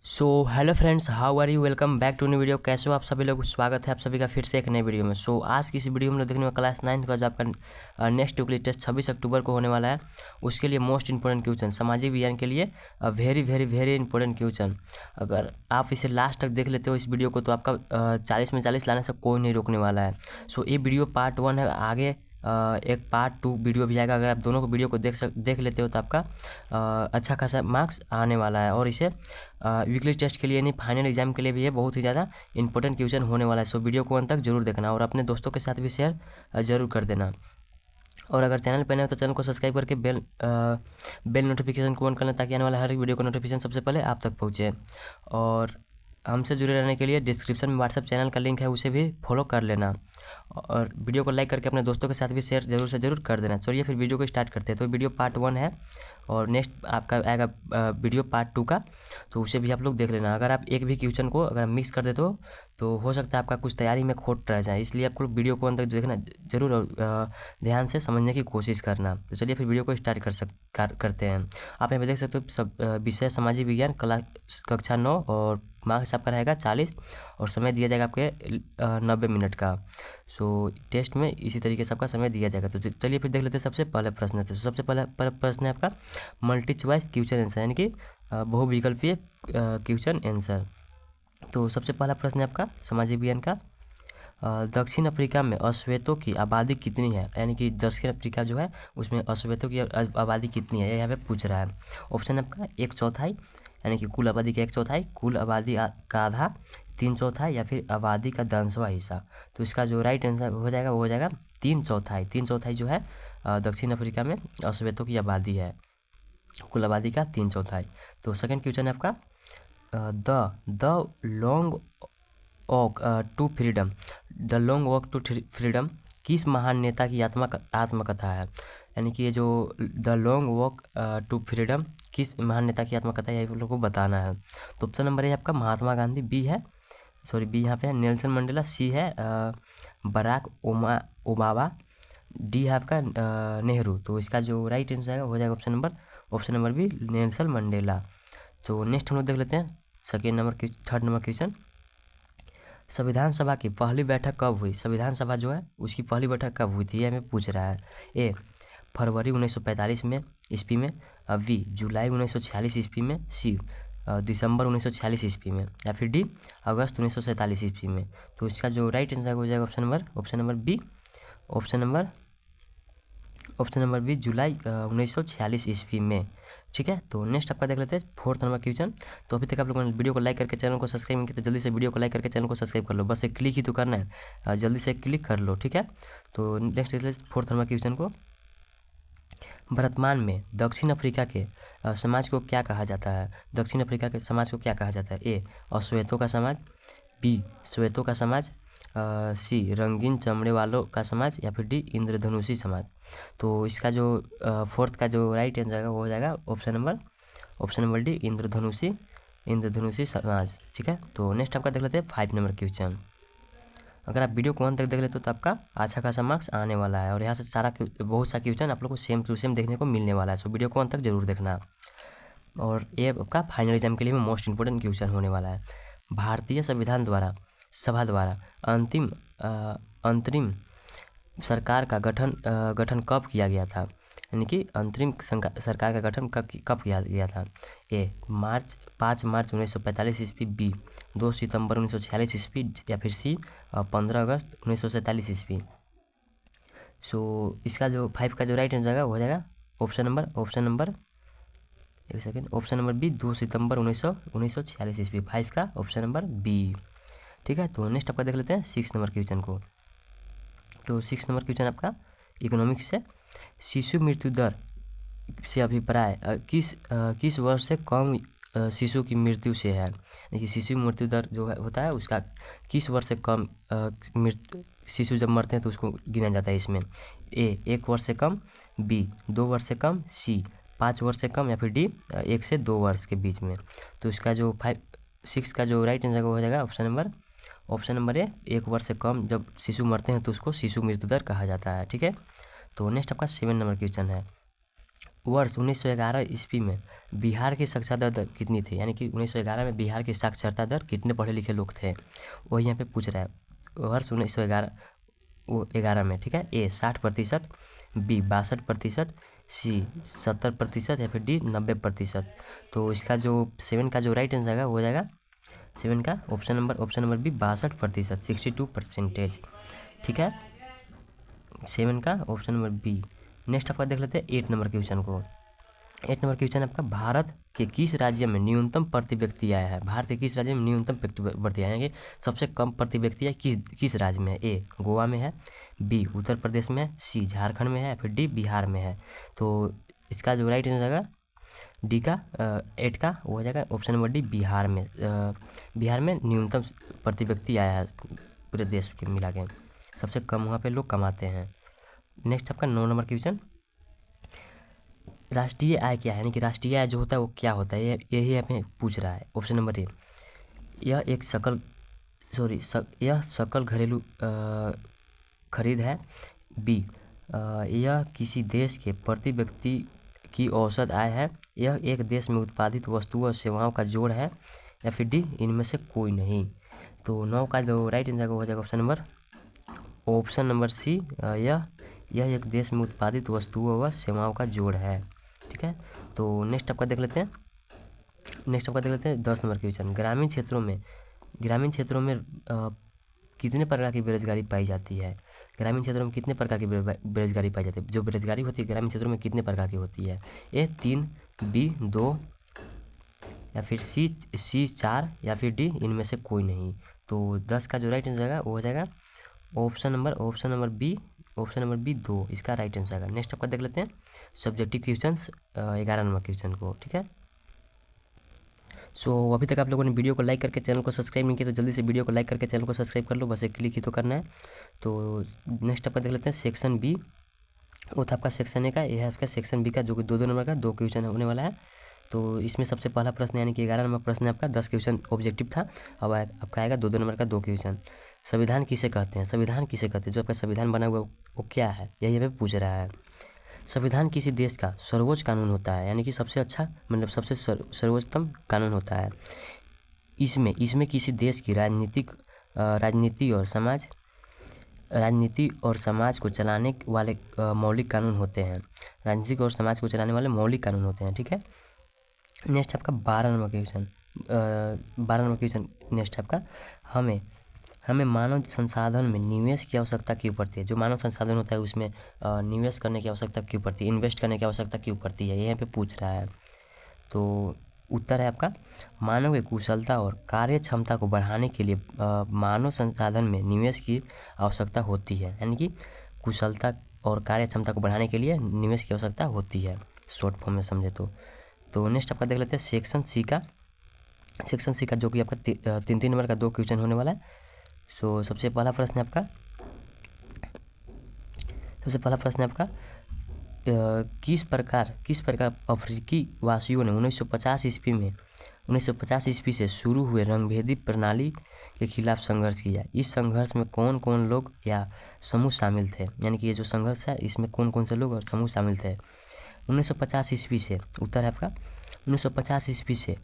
So hello friends, how are you? Welcome back to new video. कैसे हो आप सभी लोग? स्वागत है आप सभी का फिर से एक नए वीडियो में। आज की इस वीडियो में देखने में क्लास 9 का जो आपका नेक्स्ट यूक्लिड टेस्ट 26 अक्टूबर को होने वाला है, उसके लिए मोस्ट इंपॉर्टेंट क्वेश्चन सामाजिक विज्ञान के लिए very very very important question. अगर आप इसे लास्ट तक देख लेते हो इस वीडियो को तो आपका 40 में 40 लाने से कोई नहीं रोकने वाला है। ये वीडियो पार्ट 1 है। आगे एक पार्ट 2 वीडियो भी आएगा। अगर आप दोनों को वीडियो को देख लेते हो तो आपका अच्छा खासा मार्क्स आने वाला है। और इसे वीकली टेस्ट के लिए नहीं, फाइनल एग्जाम के लिए भी ये बहुत ही ज़्यादा इंपॉर्टेंट क्वेश्चन होने वाला है। वीडियो को अंत तक जरूर देखना और अपने दोस्तों के साथ भी शेयर जरूर कर देना। और अगर चैनल पर नए हो तो चैनल को सब्सक्राइब करके बेल नोटिफिकेशन को ऑन करना, ताकि आने वाला हर एक वीडियो का नोटिफिकेशन सबसे पहले आप तक पहुँचे। और हमसे जुड़े रहने के लिए डिस्क्रिप्शन में व्हाट्सएप चैनल का लिंक है, उसे भी फॉलो कर लेना। और वीडियो को लाइक करके अपने दोस्तों के साथ भी शेयर जरूर से जरूर कर देना। चलिए फिर वीडियो को स्टार्ट करते हैं। तो वीडियो पार्ट 1 है और नेक्स्ट आपका आएगा वीडियो पार्ट 2 का, तो उसे भी आप लोग देख लेना। अगर आप एक भी क्वेश्चन को अगर मिक्स कर देते तो हो सकता है आपका कुछ तैयारी में खोट रह जाए, इसलिए आपको वीडियो को अंदर देखना जरूर और ध्यान से समझने की कोशिश करना। तो चलिए फिर वीडियो को स्टार्ट करते हैं। आप यहाँ पे देख सकते हो सब विषय सामाजिक विज्ञान कक्षा 9 और मार्क्स आपका रहेगा 40 और समय दिया जाएगा आपके 90 मिनट का। टेस्ट में इसी तरीके से आपका समय दिया जाएगा। तो चलिए फिर देख लेते हैं सबसे पहले प्रश्न। तो सबसे पहला प्रश्न है आपका मल्टी चॉइस क्वेश्चन आंसर, यानी कि बहुविकल्पीय क्वेश्चन आंसर। तो सबसे पहला प्रश्न है आपका सामाजिक विज्ञान का, दक्षिण अफ्रीका में अश्वेतों की आबादी कितनी है? यानी कि दक्षिण अफ्रीका जो है उसमें अश्वेतों की आबादी कितनी है, यहाँ पे पूछ रहा है। ऑप्शन आपका 1/4, यानी कि कुल आबादी का 1/4, कुल आबादी का आधा, 3/4 या फिर आबादी का 10वां हिस्सा। तो इसका जो राइट आंसर हो जाएगा वो हो जाएगा 3/4। 3/4 जो है दक्षिण अफ्रीका में अश्वेतों की आबादी है, कुल आबादी का 3/4। तो सेकंड क्वेश्चन है आपका, the long walk to freedom, the long walk to freedom किस महान नेता की आत्मकथा है? यानी कि ये जो the long walk to freedom किस महान नेता की आत्मकथा है, ये लोगों को बताना है। तो ऑप्शन नंबर ए आपका महात्मा गांधी, बी यहाँ पे है नेल्सन मंडेला, सी है बराक ओबामा, डी है आपका नेहरू। तो इसका जो राइट आंसर है हो जाएगा option number B Nelson Mandela. तो नेक्स्ट हम लोग देख लेते हैं थर्ड नंबर क्वेश्चन, संविधान सभा की पहली बैठक कब हुई? संविधान सभा जो है उसकी पहली बैठक कब हुई थी, ये हमें पूछ रहा है। ए फरवरी 1945 में ईस्वी में, बी जुलाई 1946 ईस्वी में, सी दिसंबर 1946 ईस्वी में, या फिर डी अगस्त 1947 ईस्वी में। तो इसका जो राइट आंसर हो जाएगा option number B, option number B जुलाई 1946 ईस्वी में। ठीक है, तो नेक्स्ट आपका देख लेते हैं फोर्थ नंबर क्वेश्चन। तो अभी तक आप लोगों ने वीडियो को लाइक करके चैनल को सब्सक्राइब नहीं किया तो जल्दी से वीडियो को लाइक करके चैनल को सब्सक्राइब कर लो, बस एक क्लिक ही तो करना है, जल्दी से क्लिक कर लो। ठीक है, तो नेक्स्ट देख लेते फोर्थ नंबर क्वेश्चन को, वर्तमान में दक्षिण अफ्रीका के समाज को क्या कहा जाता है? दक्षिण अफ्रीका के समाज को क्या कहा जाता है? ए अश्वेतों का समाज, बी श्वेतों का समाज, सी रंगीन चमड़े वालों का समाज, या फिर डी इंद्रधनुषी समाज। तो इसका जो फोर्थ का जो राइट आंसर है वो हो जाएगा ऑप्शन नंबर डी इंद्रधनुषी समाज। ठीक है, तो नेक्स्ट आपका देख लेते हैं 5 नंबर क्वेश्चन। अगर आप वीडियो को अंत तक देख लेते हो तो आपका अच्छा खासा मार्क्स आने वाला है और यहाँ से बहुत सा क्वेश्चन आप लोग को सेम टू सेम देखने को मिलने वाला है। वीडियो को अंत तक जरूर देखना। और ये आपका फाइनल एग्जाम के लिए मोस्ट इंपोर्टेंट क्वेश्चन होने वाला है। भारतीय संविधान सभा द्वारा अंतरिम सरकार का गठन कब किया गया था? यानी कि अंतरिम सरकार का गठन कब किया गया था? ए 5 मार्च 1945 ईस्वी, बी 2 सितंबर 1946 ईस्वी, या फिर सी 15 अगस्त 1947 ईस्वी। इसका जो 5 का जो राइट आंसर हो जाएगा ऑप्शन नंबर बी 2 सितंबर 1946 ईस्वी। 5 का ऑप्शन नंबर बी। ठीक है, तो नेक्स्ट आपका देख लेते हैं 6 नंबर क्वेश्चन को। तो 6 नंबर क्वेश्चन आपका इकोनॉमिक्स से, शिशु मृत्यु दर से अभिप्राय किस वर्ष से कम शिशु की मृत्यु से है? देखिए शिशु मृत्यु दर जो होता है उसका किस वर्ष से कम शिशु जब मरते हैं तो उसको गिना जाता है इसमें। ए 1 वर्ष से कम, बी 2 वर्ष से कम, सी 5 वर्ष से कम, या फिर डी 1 से 2 वर्ष के बीच में। तो इसका जो 6 का जो राइट आंसर हो जाएगा ऑप्शन नंबर ए 1 वर्ष से कम जब शिशु मरते हैं तो उसको शिशु मृत्यु दर कहा जाता है। ठीक है, तो नेक्स्ट आपका 7 नंबर क्वेश्चन है, वर्ष 1911 ईस्वी में बिहार की साक्षरता दर कितनी थी, यानी कि 1911 में बिहार की साक्षरता दर कितने पढ़े लिखे लोग थे, वही यहाँ पे पूछ रहा है। वर्ष 1911 में, ठीक है। ए 60%, बी 62%, सी 70% या फिर डी 90%। तो इसका जो 7 का जो राइट आंसर आएगा वो हो जाएगा 7 का ऑप्शन नंबर बी 62%, 62%, ठीक है। 7 का ऑप्शन नंबर बी। नेक्स्ट आपका देख लेते हैं 8 नंबर क्वेश्चन को। 8 नंबर क्वेश्चन आपका, भारत के किस राज्य में न्यूनतम प्रति व्यक्ति आया है। भारत के किस राज्य में न्यूनतम प्रति आया है, सबसे कम प्रति व्यक्ति है किस राज्य में है। ए गोवा में है, बी उत्तर प्रदेश में है, सी झारखंड में है, फिर डी बिहार में है। तो इसका जो राइट आंसर आएगा डी का 8 का वो हो जाएगा ऑप्शन नंबर डी बिहार में। बिहार में न्यूनतम प्रति व्यक्ति आया है पूरे देश के मिला के, सबसे कम वहाँ पे लोग कमाते हैं। नेक्स्ट आपका 9 नंबर क्वेश्चन, राष्ट्रीय आय क्या है, यानी कि राष्ट्रीय आय जो होता है वो क्या होता है, यही हमें पूछ रहा है। ऑप्शन नंबर ए, यह सकल घरेलू खरीद है। बी यह किसी देश के प्रति व्यक्ति की औसत आय है। यह एक देश में उत्पादित वस्तुओं और सेवाओं का जोड़ है। या फिर डी इनमें से कोई नहीं। तो 9 का जो राइट आंसर हो जाएगा ऑप्शन नंबर सी, यह एक देश में उत्पादित वस्तुओं व सेवाओं का जोड़ है, ठीक है। तो नेक्स्ट आपका देख लेते हैं 10 नंबर क्वेश्चन, ग्रामीण क्षेत्रों में कितने प्रकार की बेरोजगारी पाई जाती है। ग्रामीण क्षेत्रों में कितने प्रकार की बेरोजगारी पाई जाती है, जो बेरोजगारी होती है ग्रामीण क्षेत्रों में कितने प्रकार की होती है। ए 3, बी 2, या फिर सी 4, या फिर डी इनमें से कोई नहीं। तो 10 का जो राइट आंसर आएगा वो हो जाएगा ऑप्शन नंबर बी 2, इसका राइट आंसर आएगा। नेक्स्ट आपका देख लेते हैं सब्जेक्टिव क्वेश्चंस 11 नंबर क्वेश्चन को, ठीक है। सो अभी तक आप लोगों ने वीडियो को लाइक करके चैनल को सब्सक्राइब नहीं किया तो जल्दी से वीडियो को लाइक करके चैनल को सब्सक्राइब कर लो, बस एक क्लिक ही तो करना है। तो नेक्स्ट आपका देख लेते हैं सेक्शन बी, वो था आपका सेक्शन ए का, यह है आपका सेक्शन बी का, जो कि 2 नंबर का 2 क्वेश्चन होने वाला है। तो इसमें सबसे पहला प्रश्न यानी कि 11 नंबर प्रश्न आपका 10 क्वेश्चन ऑब्जेक्टिव था, अब आपका आएगा 2 नंबर का 2 क्वेश्चन। संविधान किसे कहते हैं, जो आपका संविधान बना हुआ वो क्या है, यही यहाँ पे पूछ रहा है। संविधान किसी देश का सर्वोच्च कानून होता है, यानी कि सबसे अच्छा मतलब सबसे सर्वोच्चतम कानून होता है। इसमें किसी देश की राजनीति और समाज को चलाने वाले मौलिक कानून होते हैं। राजनीतिक और समाज को चलाने वाले मौलिक कानून होते हैं, ठीक है। नेक्स्ट आपका 12 नंबर क्वेश्चन नेक्स्ट आपका, हमें मानव संसाधन में निवेश की आवश्यकता क्यों पड़ती है। जो मानव संसाधन होता है उसमें निवेश करने की आवश्यकता क्यों पड़ती है, इन्वेस्ट करने की आवश्यकता क्यों पड़ती है, यहाँ पे पूछ रहा है। तो उत्तर है आपका, मानव की कुशलता और कार्य क्षमता को बढ़ाने के लिए मानव संसाधन में निवेश की आवश्यकता होती है, यानी कि कुशलता और कार्य क्षमता को बढ़ाने के लिए निवेश की आवश्यकता होती है, शॉर्ट फॉर्म में समझे तो नेक्स्ट आपका देख लेते हैं सेक्शन सी का, जो कि आपका 3 नंबर का 2 क्वेश्चन होने वाला है। सो सबसे पहला प्रश्न है आपका किस प्रकार अफ्रीकी वासियों ने 1950 ईस्वी से शुरू हुए रंगभेदी प्रणाली के खिलाफ संघर्ष किया। इस संघर्ष में कौन कौन लोग या समूह शामिल थे, यानी कि ये जो संघर्ष है इसमें कौन कौन से लोग और समूह शामिल थे। 1950 ईस्वी से, उत्तर है आपका 1950 ईस्वी से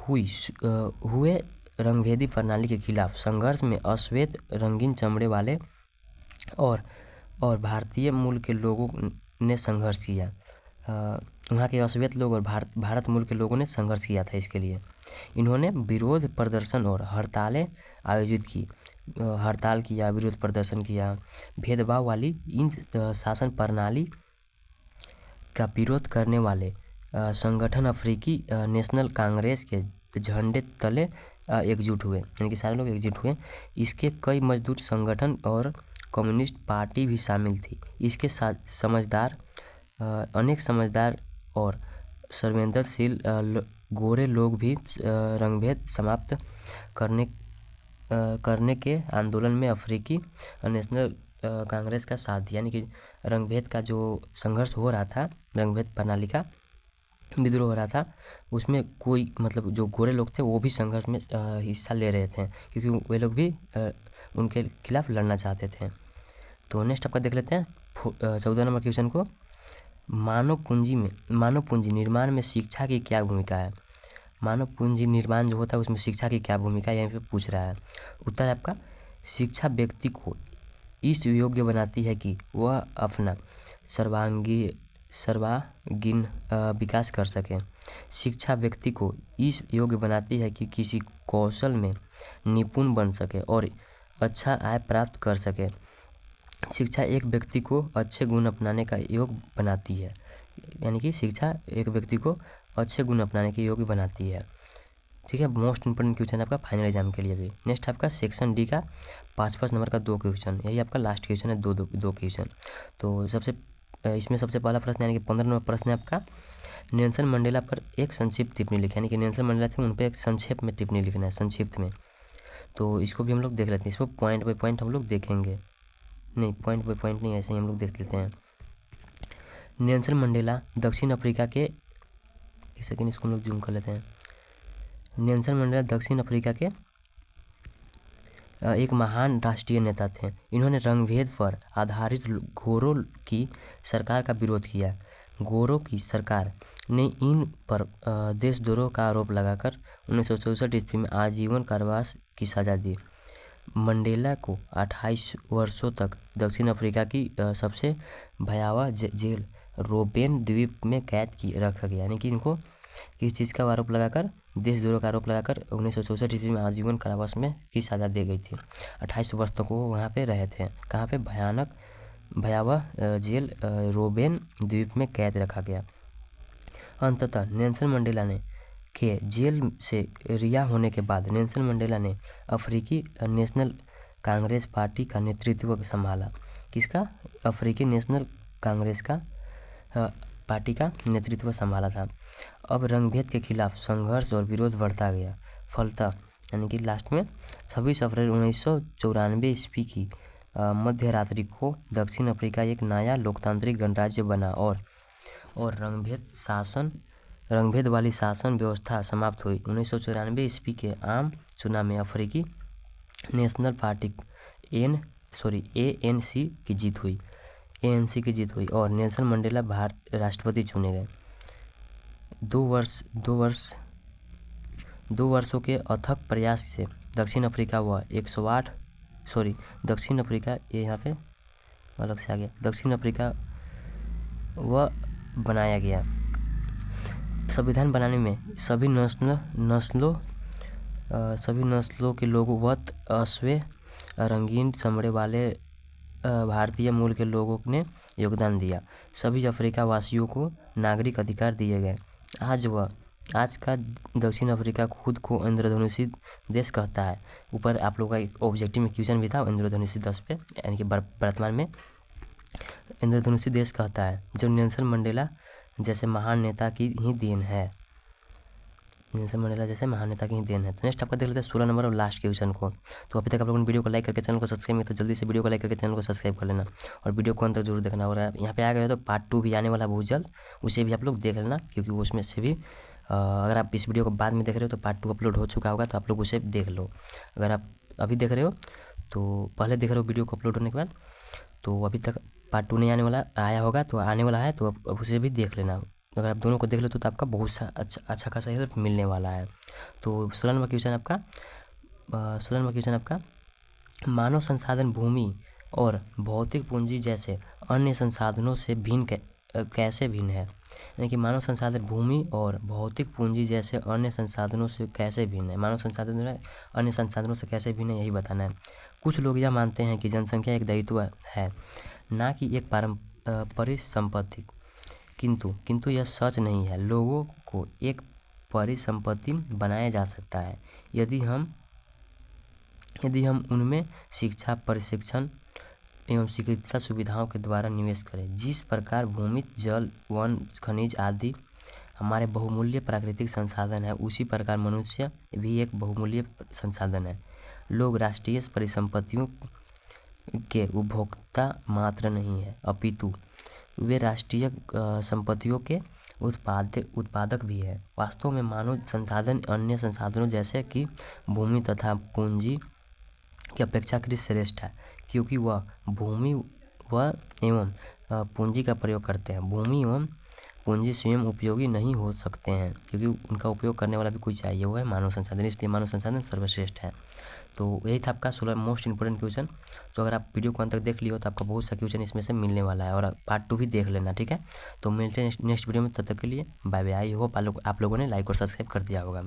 हुए रंगभेदी प्रणाली के खिलाफ संघर्ष में अश्वेत, रंगीन चमड़े वाले और भारतीय मूल के लोगों ने संघर्ष किया। वहाँ के अश्वेत लोग और भारत मूल के लोगों ने संघर्ष किया था इसके लिए। इन्होंने विरोध प्रदर्शन और हड़तालें आयोजित की, विरोध प्रदर्शन किया। भेदभाव वाली इन शासन प्रणाली का विरोध करने वाले संगठन अफ्रीकी नेशनल कांग्रेस के झंडे तले एकजुट हुए, यानी कि सारे लोग एकजुट हुए। इसके कई मजदूर संगठन और कम्युनिस्ट पार्टी भी शामिल थी। इसके अनेक समझदार और संवेदनशील गोरे लोग भी रंगभेद समाप्त करने के आंदोलन में अफ्रीकी नेशनल कांग्रेस का साथ दिया, यानी कि रंगभेद का जो संघर्ष हो रहा था, रंगभेद प्रणाली का विद्रोह हो रहा था, उसमें कोई मतलब जो गोरे लोग थे वो भी संघर्ष में हिस्सा ले रहे थे, क्योंकि वे लोग भी उनके खिलाफ लड़ना चाहते थे। तो नेक्स्ट आपका देख लेते हैं 14 नंबर क्वेश्चन को, मानव पूंजी निर्माण में शिक्षा की क्या भूमिका है। मानव पूंजी निर्माण जो होता है उसमें शिक्षा की क्या भूमिका है, यहीं पे पूछ रहा है। उत्तर है आपका, शिक्षा व्यक्ति को इस योग्य बनाती है कि वह अपना सर्वांगीण विकास कर सके। शिक्षा व्यक्ति को इस योग्य बनाती है कि किसी कौशल में निपुण बन सके और अच्छा आय प्राप्त कर सके। शिक्षा एक व्यक्ति को अच्छे गुण अपनाने का योग्य बनाती है, यानी कि शिक्षा एक व्यक्ति को अच्छे गुण अपनाने के योग्य बनाती है। ठीक है, मोस्ट इंपोर्टेंट क्वेश्चन है आपका फाइनल एग्जाम के लिए भी। नेक्स्ट आपका सेक्शन डी का 5 नंबर का 2 क्वेश्चन, यही आपका लास्ट क्वेश्चन है, दो क्वेश्चन। तो इसमें सबसे पहला प्रश्न यानी कि 15 नंबर प्रश्न है आपका, नेल्सन मंडेला पर एक संक्षिप्त टिप्पणी लिखी, यानी कि नेल्सन मंडेला थे उन पर एक संक्षेप में टिप्पणी लिखना है, संक्षिप्त में। तो इसको भी हम लोग देख लेते हैं, इसको पॉइंट बाई पॉइंट हम लोग देखेंगे, नहीं पॉइंट बाई पॉइंट नहीं, ऐसे ही हम लोग देख लेते हैं। नेल्सन मंडेला दक्षिण अफ्रीका के, एक सेकेंड इसको हम लोग जूम कर लेते हैं। नेल्सन मंडेला दक्षिण अफ्रीका के एक महान राष्ट्रीय नेता थे। इन्होंने रंगभेद पर आधारित गोरों की सरकार का विरोध किया। गोरों की सरकार ने इन पर देशद्रोह का आरोप लगाकर 1964 ईस्वी में आजीवन कारावास की सजा दी। मंडेला को 28 वर्षों तक दक्षिण अफ्रीका की सबसे भयावह जेल रोबेन द्वीप में कैद रखा गया, यानी कि इनको किस चीज़ का आरोप लगाकर, देशद्रोह का आरोप लगाकर 1964 ईस्वी में आजीवन कारावास में की सजा दी गई थी। 28 वर्ष तक वो वहाँ पे रहे थे। कहाँ पे? भयावह जेल रोबेन द्वीप में कैद रखा गया। अंततः नेल्सन मंडेला ने के जेल से रिहा होने के बाद नेल्सन मंडेला ने अफ्रीकी नेशनल कांग्रेस पार्टी का नेतृत्व संभाला। किसका? अफ्रीकी नेशनल कांग्रेस का पार्टी का नेतृत्व संभाला था। अब रंगभेद के खिलाफ संघर्ष और विरोध बढ़ता गया। फलतः यानी कि लास्ट में 26 अप्रैल 1994 ईस्वी की मध्य रात्रि को दक्षिण अफ्रीका एक नया लोकतांत्रिक गणराज्य बना और रंगभेद वाली शासन व्यवस्था समाप्त हुई। 1994 ईस्वी के आम चुनाव में अफ्रीकी नेशनल पार्टी ANC की जीत हुई और नेल्सन मंडेला भारत राष्ट्रपति चुने गए। 2 वर्षों के अथक प्रयास से दक्षिण अफ्रीका ये यहाँ पे अलग से आ गया, दक्षिण अफ्रीका वह बनाया गया। संविधान बनाने में सभी नस्लों के लोगों वत अश्वेत रंगीन चमड़े वाले भारतीय मूल के लोगों ने योगदान दिया। सभी अफ्रीका वासियों को नागरिक अधिकार दिए गए। आज का दक्षिण अफ्रीका खुद को इंद्रधनुषी देश कहता है। ऊपर आप लोगों का एक ऑब्जेक्टिव में क्वेश्चन भी था इंद्रधनुषी देश पे, यानी कि वर्तमान में इंद्रधनुषी देश कहता है, जो नेल्सन मंडेला जैसे महान नेता की ही देन है। तो नेक्स्ट आपका देख लेते हैं 16 नंबर और लास्ट क्वेश्चन को। तो अभी तक आप लोगों ने वीडियो को लाइक करके चैनल को सब्सक्राइब किया तो जल्दी से वीडियो को लाइक करके चैनल को सब्सक्राइब कर लेना और वीडियो को अंत तक जरूर देखना। और यहाँ पे आ गए तो पार्ट 2 भी आने वाला बहुत जल्द, उसे भी आप लोग देख लेना, क्योंकि वो उसमें से भी अगर आप इस वीडियो को बाद में देख रहे हो तो पार्ट 2 अपलोड हो चुका होगा, तो आप लोग उसे देख लो। अगर आप अभी देख रहे हो तो पहले देख रहे हो वीडियो को अपलोड होने के बाद, तो अभी तक पार्ट 2 नहीं आया होगा, तो आने वाला है, तो अब उसे भी देख लेना। अगर आप दोनों को देख लो तो आपका बहुत सा अच्छा खासा हेल्प मिलने वाला है। तो 16 नंबर क्वेश्चन आपका मानव संसाधन भूमि और भौतिक पूंजी जैसे अन्य संसाधनों से कैसे भिन्न है। यानी कि मानव संसाधन भूमि और भौतिक पूंजी जैसे अन्य संसाधनों से कैसे भिन्न है। मानव संसाधन अन्य संसाधनों से कैसे भिन्न है, यही बताना है। कुछ लोग यह मानते हैं कि जनसंख्या एक दायित्व है, ना कि एक परिसंपत्ति, किंतु यह सच नहीं है। लोगों को एक परिसंपत्ति बनाया जा सकता है यदि हम उनमें शिक्षा, प्रशिक्षण एवं चिकित्सा सुविधाओं के द्वारा निवेश करें। जिस प्रकार भूमि, जल, वन, खनिज आदि हमारे बहुमूल्य प्राकृतिक संसाधन है, उसी प्रकार मनुष्य भी एक बहुमूल्य संसाधन है। लोग राष्ट्रीय परिसंपत्तियों के उपभोक्ता मात्र नहीं है, अपितु वे राष्ट्रीय संपत्तियों के उत्पादक भी है। वास्तव में मानव संसाधन अन्य संसाधनों जैसे कि भूमि तथा पूंजी की अपेक्षाकृत श्रेष्ठ है, क्योंकि वह भूमि एवं पूंजी का प्रयोग करते हैं। भूमि एवं पूंजी स्वयं उपयोगी नहीं हो सकते हैं, क्योंकि उनका उपयोग करने वाला भी कोई चाहिए, वो है मानव संसाधन, इसलिए मानव संसाधन सर्वश्रेष्ठ है। तो यही था आपका 16 मोस्ट इंपोर्टेंट क्वेश्चन। तो अगर आप वीडियो को अंत तक देख लियो तो आपका बहुत सा क्वेश्चन इसमें से मिलने वाला है, और पार्ट 2 भी देख लेना, ठीक है। तो मिलते हैं नेक्स्ट वीडियो में, तब तक के लिए बाय बाय। आई होप आप लोगों ने लाइक और सब्सक्राइब कर दिया होगा।